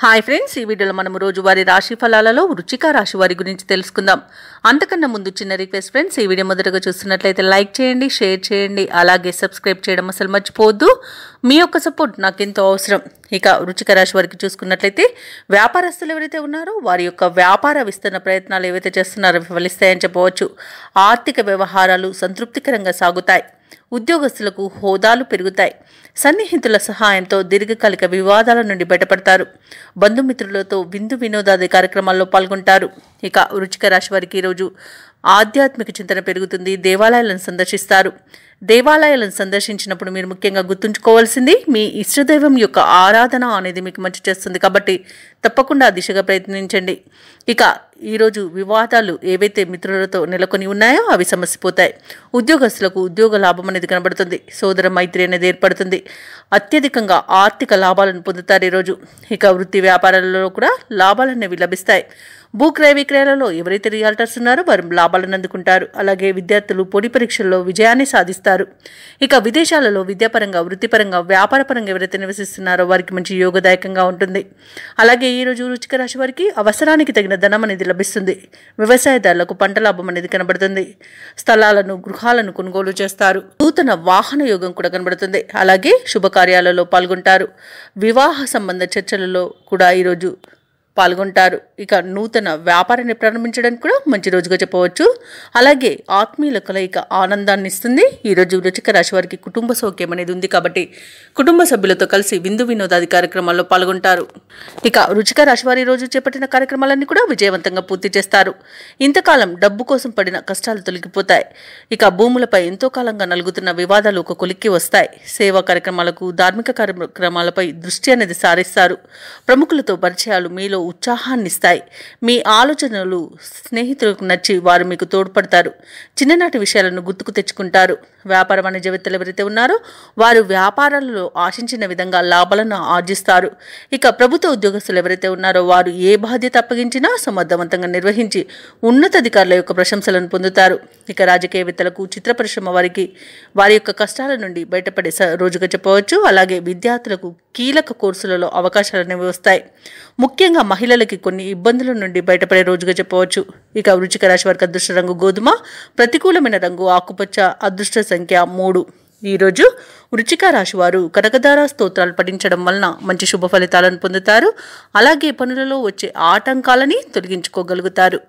Hi friends, ఈ వీడియోలో మనం రోజువారీ రాశి ఫలాలలో వృశ్చిక రాశి వారి గురించి తెలుసుకుందాం. అంతకన్నా ముందు చిన్న రిక్వెస్ట్ ఫ్రెండ్స్, ఈ వీడియో మొదటగా చూస్తున్నట్లయితే లైక్ చేయండి, షేర్ చేయండి, అలాగే సబ్స్క్రైబ్ చేయడం అసలు మర్చిపోవద్దు. మీ యొక్క సపోర్ట్ నాకు ఎంతో అవసరం. ఇక వృశ్చిక రాశి వారికి చూసుకున్నట్లయితే వ్యాపారస్తులు ఎవరైతే ఉన్నారో వారి యొక్క వ్యాపార విస్తరణ ప్రయత్నాలు ఏవైతే చేస్తున్నారో ఫలిస్తాయని చెప్పవచ్చు. ఆర్థిక వ్యవహారాలు సంతృప్తికరంగా సాగుతాయి. ఉద్యోగస్తులకు హోదాలు పెరుగుతాయి. సన్నిహితుల సహాయంతో దీర్ఘకాలిక వివాదాల నుండి బయటపడతారు. బంధుమిత్రులతో విందు వినోదాది కార్యక్రమాల్లో పాల్గొంటారు. ఇక వృశ్చిక రాశి వారికి ఈరోజు ఆధ్యాత్మిక చింతన పెరుగుతుంది. దేవాలయాలను సందర్శిస్తారు. దేవాలయాలను సందర్శించినప్పుడు మీరు ముఖ్యంగా గుర్తుంచుకోవాల్సింది మీ ఇష్టదైవం యొక్క ఆరాధన అనేది మీకు మంచి చేస్తుంది. కాబట్టి తప్పకుండా ఆ దిశగా ప్రయత్నించండి. ఇక ఈరోజు వివాదాలు ఏవైతే మిత్రులతో నెలకొని ఉన్నాయో అవి సమసిపోతాయి. ఉద్యోగస్తులకు ఉద్యోగ లాభం అనేది కనబడుతుంది. సోదర మైత్రి అనేది ఏర్పడుతుంది. అత్యధికంగా ఆర్థిక లాభాలను పొందుతారు ఈరోజు. ఇక వృత్తి వ్యాపారాలలో కూడా లాభాలు అనేవి లభిస్తాయి. భూక్రయ విక్రయాలలో ఎవరైతే రియాల్టర్స్ ఉన్నారో వారు లాభాలను అందుకుంటారు. అలాగే విద్యార్థులు పోటీ పరీక్షల్లో విజయాన్ని సాధిస్తారు. ఇక విదేశాలలో విద్యాపరంగా, వృత్తిపరంగా, వ్యాపారపరంగా ఎవరైతే నివసిస్తున్నారో వారికి మంచి యోగదాయకంగా ఉంటుంది. అలాగే ఈరోజు వృశ్చిక రాశి వారికి అవసరానికి తగిన ధనం అనేది లభిస్తుంది. వ్యవసాయదారులకు పంట లాభం అనేది కనబడుతుంది. స్థలాలను, గృహాలను కొనుగోలు చేస్తారు. నూతన వాహన యోగం కూడా కనబడుతుంది. అలాగే శుభకార్యాలలో పాల్గొంటారు. వివాహ సంబంధ చర్చలలో కూడా ఈరోజు పాల్గొంటారు. ఇక నూతన వ్యాపారాన్ని ప్రారంభించడానికి కూడా మంచి రోజుగా చెప్పవచ్చు. అలాగే ఆత్మీయుల కలయిక ఆనందాన్ని ఇస్తుంది. ఈరోజు వృశ్చిక రాశి వారికి కుటుంబ సౌఖ్యం అనేది ఉంది. కాబట్టి కుటుంబ సభ్యులతో కలిసి విందు వినోదాది కార్యక్రమాల్లో పాల్గొంటారు. ఇక వృశ్చిక రాశి వారి రోజు చేపట్టిన కార్యక్రమాలన్నీ కూడా విజయవంతంగా పూర్తి చేస్తారు. ఇంతకాలం డబ్బు కోసం పడిన కష్టాలు తొలగిపోతాయి. ఇక భూములపై ఎంతో కాలంగా నలుగుతున్న వివాదాలు ఒక కొలిక్కి వస్తాయి. సేవా కార్యక్రమాలకు, ధార్మిక కార్యక్రమాలపై దృష్టి అనేది సారిస్తారు. ప్రముఖులతో పరిచయాలు మీలో ఉత్సాహాన్ని ఇస్తాయి. మీ ఆలోచనలు స్నేహితులకు నచ్చి వారు మీకు తోడ్పడతారు. చిన్ననాటి విషయాలను గుర్తుకు తెచ్చుకుంటారు. వ్యాపార వాణిజ్యవేత్తలు ఎవరైతే ఉన్నారో వారు వ్యాపారాలలో ఆశించిన విధంగా లాభాలను ఆర్జిస్తారు. ఇక ప్రభుత్వ ఉద్యోగస్తులు ఎవరైతే ఉన్నారో వారు ఏ బాధ్యత అప్పగించినా సమర్థవంతంగా నిర్వహించి ఉన్నతాధికారుల యొక్క ప్రశంసలను పొందుతారు. ఇక రాజకీయవేత్తలకు, చిత్ర పరిశ్రమ వారికి వారి యొక్క కష్టాల నుండి బయటపడే రోజుగా చెప్పవచ్చు. అలాగే విద్యార్థులకు కీలక కోర్సులలో అవకాశాలు అనేవి వస్తాయి. ముఖ్యంగా మహిళలకి కొన్ని ఇబ్బందుల నుండి బయటపడే రోజుగా చెప్పవచ్చు. ఇక వృశ్చిక రాశి వారికి అదృష్ట రంగు గోధుమ, ప్రతికూలమైన రంగు ఆకుపచ్చ, అదృష్ట సంఖ్య 3. ఈరోజు వృశ్చిక రాశి వారు కనకధార స్తోత్రాలు పఠించడం వలన మంచి శుభ ఫలితాలను పొందుతారు. అలాగే పనులలో వచ్చే ఆటంకాలని తొలగించుకోగలుగుతారు.